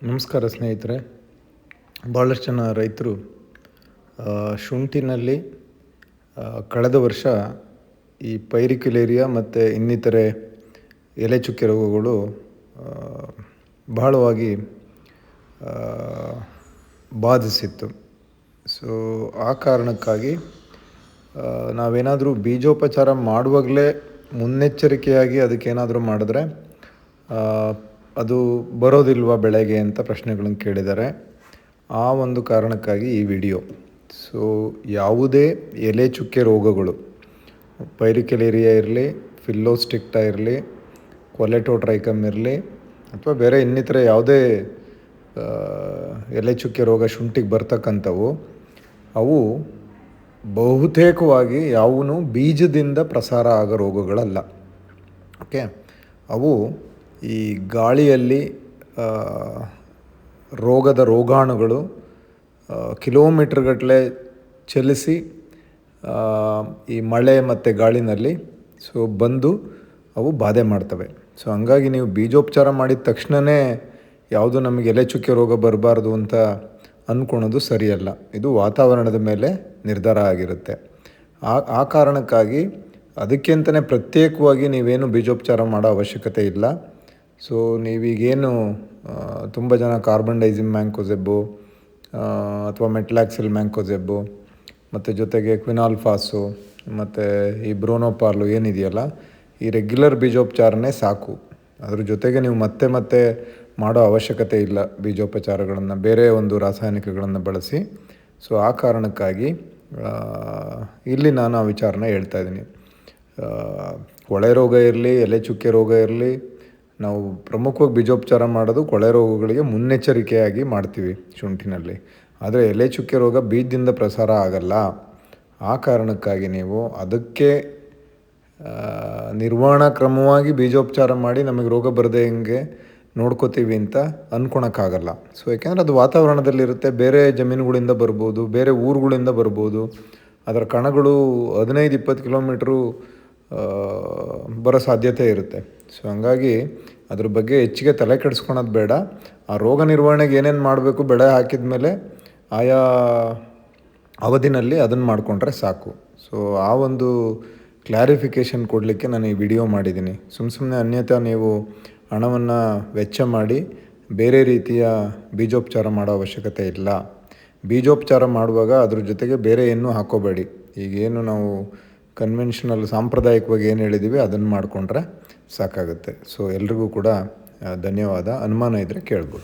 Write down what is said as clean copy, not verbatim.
ನಮಸ್ಕಾರ ಸ್ನೇಹಿತರೆ. ಭಾಳಷ್ಟು ಜನ ರೈತರು ಶುಂಠಿನಲ್ಲಿ ಕಳೆದ ವರ್ಷ ಈ ಪೈರಿಕ್ಯುಲೇರಿಯಾ ಮತ್ತು ಇನ್ನಿತರೆ ಎಲೆ ಚುಕ್ಕೆ ರೋಗಗಳು ಬಹಳವಾಗಿ ಬಾಧಿಸಿತ್ತು. ಸೊ ಆ ಕಾರಣಕ್ಕಾಗಿ ನಾವೇನಾದರೂ ಬೀಜೋಪಚಾರ ಮಾಡುವಾಗಲೇ ಮುನ್ನೆಚ್ಚರಿಕೆಯಾಗಿ ಅದಕ್ಕೇನಾದರೂ ಮಾಡಿದ್ರೆ ಅದು ಬರೋದಿಲ್ವಾ ಬೆಳೆಗೆ ಅಂತ ಪ್ರಶ್ನೆಗಳನ್ನು ಕೇಳಿದ್ದಾರೆ. ಆ ಒಂದು ಕಾರಣಕ್ಕಾಗಿ ಈ ವಿಡಿಯೋ. ಸೊ ಯಾವುದೇ ಎಲೆ ಚುಕ್ಕೆ ರೋಗಗಳು, ಪೈರಿಕ್ಯುಲೇರಿಯಾ ಇರಲಿ, ಫಿಲ್ಲೋಸ್ಟಿಕ್ಟಾ ಇರಲಿ, ಕೊಲೆಟೋಟ್ರೈಕಮ್ ಇರಲಿ, ಅಥವಾ ಬೇರೆ ಇನ್ನಿತರ ಯಾವುದೇ ಎಲೆ ಚುಕ್ಕೆ ರೋಗ ಶುಂಠಿಗೆ ಬರ್ತಕ್ಕಂಥವು, ಅವು ಬಹುತೇಕವಾಗಿ ಯಾವೂ ಬೀಜದಿಂದ ಪ್ರಸಾರ ಆಗೋ ರೋಗಗಳಲ್ಲ. ಓಕೆ, ಅವು ಈ ಗಾಳಿಯಲ್ಲಿ ರೋಗದ ರೋಗಾಣುಗಳು ಕಿಲೋಮೀಟ್ರ್ಗಟ್ಟಲೆ ಚಲಿಸಿ ಈ ಮಳೆ ಮತ್ತು ಗಾಳಿನಲ್ಲಿ ಬಂದು ಅವು ಬಾಧೆ ಮಾಡ್ತವೆ. ಸೊ ಹಂಗಾಗಿ ನೀವು ಬೀಜೋಪಚಾರ ಮಾಡಿದ ತಕ್ಷಣವೇ ಯಾವುದು ನಮಗೆ ಎಲೆ ಚುಕ್ಕೆ ರೋಗ ಬರಬಾರ್ದು ಅಂತ ಅಂದ್ಕೊಳೋದು ಸರಿಯಲ್ಲ. ಇದು ವಾತಾವರಣದ ಮೇಲೆ ನಿರ್ಧಾರ ಆಗಿರುತ್ತೆ. ಆ ಕಾರಣಕ್ಕಾಗಿ ಅದಕ್ಕಿಂತಲೇ ಪ್ರತ್ಯೇಕವಾಗಿ ನೀವೇನು ಬೀಜೋಪಚಾರ ಮಾಡೋ ಅವಶ್ಯಕತೆ ಇಲ್ಲ. ಸೊ ನೀವೀಗೇನು ತುಂಬ ಜನ ಕಾರ್ಬನ್ ಡೈಸಿಮ್ ಮ್ಯಾಂಕೋಸೆಬ್ಬು ಅಥವಾ ಮೆಟ್ಲಾಕ್ಸಿಲ್ ಮ್ಯಾಂಕೋಸೆಬ್ಬು ಮತ್ತು ಜೊತೆಗೆ ಕ್ವಿನಾಲ್ಫಾಸು ಮತ್ತು ಈ ಬ್ರೋನೋಪಾರ್ಲು ಏನಿದೆಯಲ್ಲ, ಈ ರೆಗ್ಯುಲರ್ ಬೀಜೋಪಚಾರನೇ ಸಾಕು. ಅದ್ರ ಜೊತೆಗೆ ನೀವು ಮತ್ತೆ ಮಾಡೋ ಅವಶ್ಯಕತೆ ಇಲ್ಲ ಬೀಜೋಪಚಾರಗಳನ್ನು, ಬೇರೆ ಒಂದು ರಾಸಾಯನಿಕಗಳನ್ನು ಬಳಸಿ. ಸೊ ಆ ಕಾರಣಕ್ಕಾಗಿ ಇಲ್ಲಿ ನಾನು ಆ ವಿಚಾರನ ಹೇಳ್ತಾ ಇದ್ದೀನಿ. ಕೊಳೆ ರೋಗ ಇರಲಿ, ಎಲೆ ಚುಕ್ಕೆ ರೋಗ ಇರಲಿ, ನಾವು ಪ್ರಮುಖವಾಗಿ ಬೀಜೋಪಚಾರ ಮಾಡೋದು ಕೊಳೆ ರೋಗಗಳಿಗೆ ಮುನ್ನೆಚ್ಚರಿಕೆಯಾಗಿ ಮಾಡ್ತೀವಿ ಶುಂಠಿನಲ್ಲಿ. ಆದರೆ ಎಲೆ ಚುಕ್ಕೆ ರೋಗ ಬೀಜದಿಂದ ಪ್ರಸಾರ ಆಗಲ್ಲ. ಆ ಕಾರಣಕ್ಕಾಗಿ ನೀವು ಅದಕ್ಕೆ ನಿರ್ವಹಣಾ ಕ್ರಮವಾಗಿ ಬೀಜೋಪಚಾರ ಮಾಡಿ ನಮಗೆ ರೋಗ ಬರದೆ ಹೆಂಗೆ ನೋಡ್ಕೋತೀವಿ ಅಂತ ಅಂದ್ಕೊಳಕ್ಕಾಗಲ್ಲ. ಸೊ ಯಾಕೆಂದರೆ ಅದು ವಾತಾವರಣದಲ್ಲಿರುತ್ತೆ, ಬೇರೆ ಜಮೀನುಗಳಿಂದ ಬರ್ಬೋದು, ಬೇರೆ ಊರುಗಳಿಂದ ಬರ್ಬೋದು. ಅದರ ಕಣಗಳು 15-20 ಕಿಲೋಮೀಟ್ರು ಬರೋ ಸಾಧ್ಯತೆ ಇರುತ್ತೆ. ಸೊ ಹಂಗಾಗಿ ಅದ್ರ ಬಗ್ಗೆ ಹೆಚ್ಚಿಗೆ ತಲೆ ಕೆಡಿಸ್ಕೊಳೋದು ಬೇಡ. ಆ ರೋಗ ನಿರ್ವಹಣೆಗೆ ಏನೇನು ಮಾಡಬೇಕು ಬೆಳೆ ಹಾಕಿದ ಮೇಲೆ ಆಯಾ ಅವಧಿನಲ್ಲಿ ಅದನ್ನು ಮಾಡಿಕೊಂಡ್ರೆ ಸಾಕು. ಸೊ ಆ ಒಂದು ಕ್ಲಾರಿಫಿಕೇಷನ್ ಕೊಡಲಿಕ್ಕೆ ನಾನು ಈ ವಿಡಿಯೋ ಮಾಡಿದ್ದೀನಿ. ಸುಮ್ಮನೆ ಅನ್ಯಥಾ ನೀವು ಹಣವನ್ನು ವೆಚ್ಚ ಮಾಡಿ ಬೇರೆ ರೀತಿಯ ಬೀಜೋಪಚಾರ ಮಾಡೋ ಅವಶ್ಯಕತೆ ಇಲ್ಲ. ಬೀಜೋಪಚಾರ ಮಾಡುವಾಗ ಅದ್ರ ಜೊತೆಗೆ ಬೇರೆ ಏನೂ ಹಾಕೋಬೇಡಿ. ಈಗೇನು ನಾವು ಕನ್ವೆನ್ಷನಲ್ ಸಾಂಪ್ರದಾಯಿಕವಾಗಿ ಏನು ಹೇಳಿದ್ದೀವಿ ಅದನ್ನು ಮಾಡಿಕೊಂಡ್ರೆ ಸಾಕಾಗುತ್ತೆ. ಸೊ ಎಲ್ರಿಗೂ ಕೂಡ ಧನ್ಯವಾದ. ಅನುಮಾನ ಇದ್ದರೆ ಕೇಳ್ಬೋದು.